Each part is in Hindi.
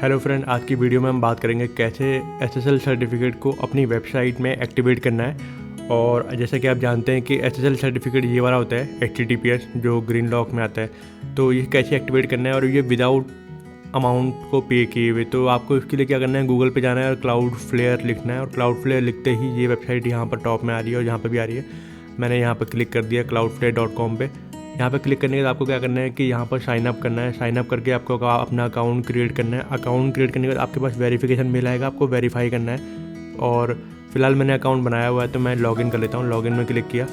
हेलो फ्रेंड, आज की वीडियो में हम बात करेंगे कैसे SSL सर्टिफिकेट को अपनी वेबसाइट में एक्टिवेट करना है। और जैसे कि आप जानते हैं कि SSL सर्टिफिकेट ये वाला होता है HTTPS जो ग्रीन लॉक में आता है। तो ये कैसे एक्टिवेट करना है और ये विदाउट अमाउंट को पे किए हुए। तो आपको इसके लिए क्या करना है, गूगल पे जाना है और Cloudflare लिखना है। और Cloudflare लिखते ही ये वेबसाइट यहाँ पर टॉप में आ रही है और यहाँ पर भी आ रही है। मैंने यहाँ पर क्लिक कर दिया cloudflare.com पे। यहाँ पे क्लिक करने के बाद आपको क्या करना है कि यहाँ पर साइन अप करना है। साइन अप करके आपको अपना अकाउंट क्रिएट करना है। अकाउंट क्रिएट करने के बाद आपके पास वेरिफिकेशन मेल आएगा, आपको वेरीफाई करना है। और फिलहाल मैंने अकाउंट बनाया हुआ है तो मैं लॉगिन कर लेता हूँ। लॉगिन में क्लिक किया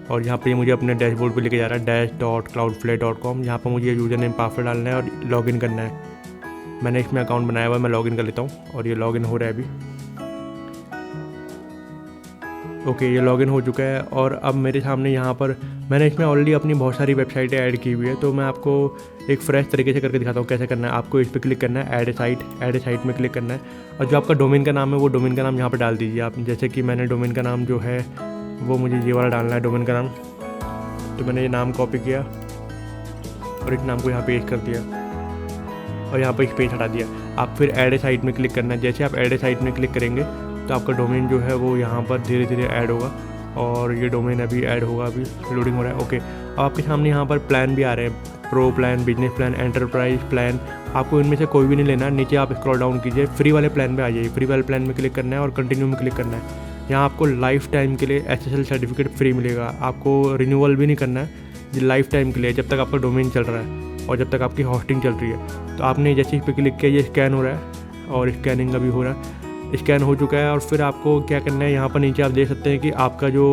और यहाँ पे मुझे अपने डैशबोर्ड पे लेके जा रहा है dash.cloudflare.com। यहाँ पर मुझे यूज़र नेम पासवर्ड डालना है और लॉगिन करना है। मैंने इसमें अकाउंट बनाया हुआ है, मैं लॉगिन कर लेता हूँ और ये लॉगिन हो रहा है अभी। ओके, ये लॉगिन हो चुका है और अब मेरे सामने यहाँ पर मैंने इसमें ऑलरेडी अपनी बहुत सारी वेबसाइटें ऐड की हुई है। तो मैं आपको एक फ्रेश तरीके से करके दिखाता हूँ कैसे करना है। आपको इस पर क्लिक करना है, ऐड ए साइट में क्लिक करना है और जो आपका डोमेन का नाम है वो डोमेन का नाम यहाँ पर डाल दीजिए आप। जैसे कि मैंने डोमेन का नाम जो है वो मुझे ये वाला डालना है डोमेन का नाम। तो मैंने ये नाम कॉपी किया और इस नाम को यहाँ पेस्ट कर दिया और यहाँ पर स्पेस हटा दिया। आप फिर ऐड ए साइट में क्लिक करना है। जैसे आप ऐड ए साइट में क्लिक करेंगे तो आपका डोमेन जो है वो यहाँ पर धीरे धीरे ऐड होगा और ये डोमेन अभी ऐड होगा, अभी लोडिंग हो रहा है। ओके, अब आपके सामने यहाँ पर प्लान भी आ रहे हैं, pro plan, business plan, enterprise plan. आपको इनमें से कोई भी नहीं लेना। नीचे आप स्क्रॉल डाउन कीजिए, फ्री वाले प्लान पे आ जाइए। फ्री वाले प्लान में क्लिक करना है और कंटिन्यू में क्लिक करना है। यहाँ आपको लाइफ टाइम के लिए SSL सर्टिफिकेट फ्री मिलेगा। आपको रिन्यूअल भी नहीं करना है, ये लाइफ टाइम के लिए जब तक आपका डोमेन चल रहा है और जब तक आपकी होस्टिंग चल रही है। तो आपने जैसे इस पर क्लिक किया, ये स्कैन हो रहा है और स्कैनिंग का भी हो रहा है। स्कैन हो चुका है और फिर आपको क्या करना है, यहाँ पर नीचे आप देख सकते हैं कि आपका जो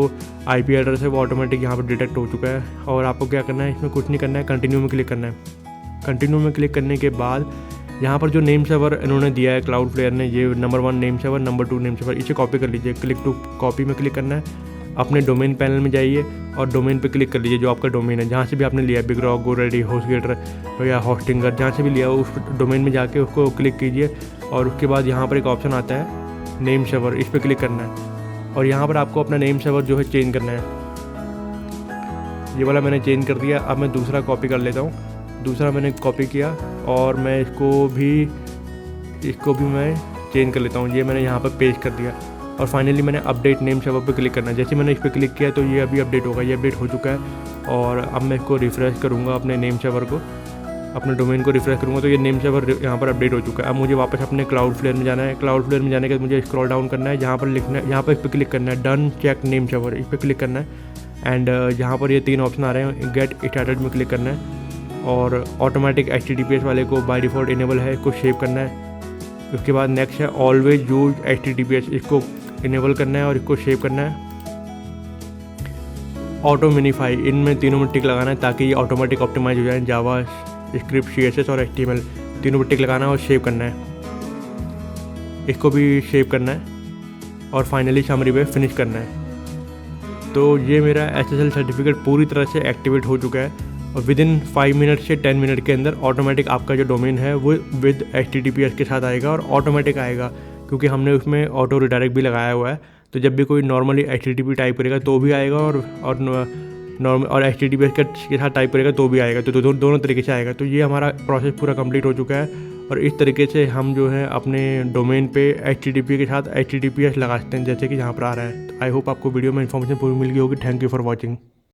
IP एड्रेस है वो ऑटोमेटिक यहाँ पर डिटेक्ट हो चुका है। और आपको क्या करना है, इसमें कुछ नहीं करना है, कंटिन्यू में क्लिक करना है। कंटिन्यू में क्लिक करने के बाद यहाँ पर जो नेम सर्वर इन्होंने दिया है Cloudflare ने, ये number 1 name server, number 2 name server, इसे कॉपी कर लीजिए। क्लिक टू कॉपी में क्लिक करना है। अपने डोमेन पैनल में जाइए और डोमेन पे क्लिक कर लीजिए जो आपका डोमेन है, जहाँ से भी आपने लिया, बिग रॉक, गोरेडी, होस्टगेटर या होस्टिंगर, जहाँ से भी लिया उस डोमेन में जाके उसको क्लिक कीजिए। और उसके बाद यहाँ पर एक ऑप्शन आता है नेम सर्वर, इस पर क्लिक करना है और यहाँ पर आपको अपना नेम सर्वर जो है चेंज करना है। ये वाला मैंने चेंज कर दिया। अब मैं दूसरा कॉपी कर लेता हूँ। दूसरा मैंने कॉपी किया और मैं इसको भी मैं चेंज कर लेता हूँ। ये मैंने यहाँ पर पेस्ट कर दिया और फाइनली मैंने अपडेट नेम सर्वर पे क्लिक करना है। जैसे मैंने इस पर क्लिक किया तो ये अभी अपडेट होगा। ये अपडेट हो चुका है और अब मैं इसको रिफ़्रेश करूँगा, अपने नेम सर्वर को, अपने डोमेन को रिफ्रेश करूँगा तो ये नेम सर्वर यहाँ पर अपडेट हो चुका है। अब मुझे वापस अपने Cloudflare में जाना है। Cloudflare में जाने के बाद मुझे स्क्रॉल डाउन करना है, यहाँ पर लिखना है, यहाँ पर इस पर क्लिक करना है, डन चेक नेम सर्वर, इस पर क्लिक करना है। एंड यहाँ पर ये 3 ऑप्शन आ रहे हैं, गेट स्टार्टेड में क्लिक करना है और ऑटोमेटिक HTTPS वाले को बाय डिफ़ॉल्ट इनेबल है, इसको सेव करना है। उसके बाद नेक्स्ट है ऑलवेज यूज HTTPS, इसको इनेबल करना है और इसको सेव करना है। ऑटो मिनीफाई, इनमें तीनों में टिक लगाना है ताकि ये ऑटोमेटिक ऑप्टिमाइज हो जाए। जावा स्क्रिप्ट, CSS और HTML तीनों पर टिक लगाना है और सेव करना है। इसको भी सेव करना है और फाइनली समरी पे फिनिश करना है। तो ये मेरा SSL सर्टिफिकेट पूरी तरह से एक्टिवेट हो चुका है और विदिन 5 मिनट से 10 मिनट के अंदर ऑटोमेटिक आपका जो डोमेन है वो विद HTTPS के साथ आएगा और ऑटोमेटिक आएगा, क्योंकि हमने उसमें ऑटो रिडायरेक्ट भी लगाया हुआ है। तो जब भी कोई नॉर्मली HTTP टाइप करेगा तो भी आएगा और HTTPS के साथ टाइप करेगा तो भी आएगा। तो दोनों तरीके से आएगा। तो ये हमारा प्रोसेस पूरा कंप्लीट हो चुका है और इस तरीके से हम जो है अपने डोमेन पे HTTP के साथ HTTPS लगा सकते हैं, जैसे कि यहाँ पर आ रहा है। तो आई होप आपको वीडियो में इन्फॉर्मेशन पूरी मिल गई होगी। Thank you for watching.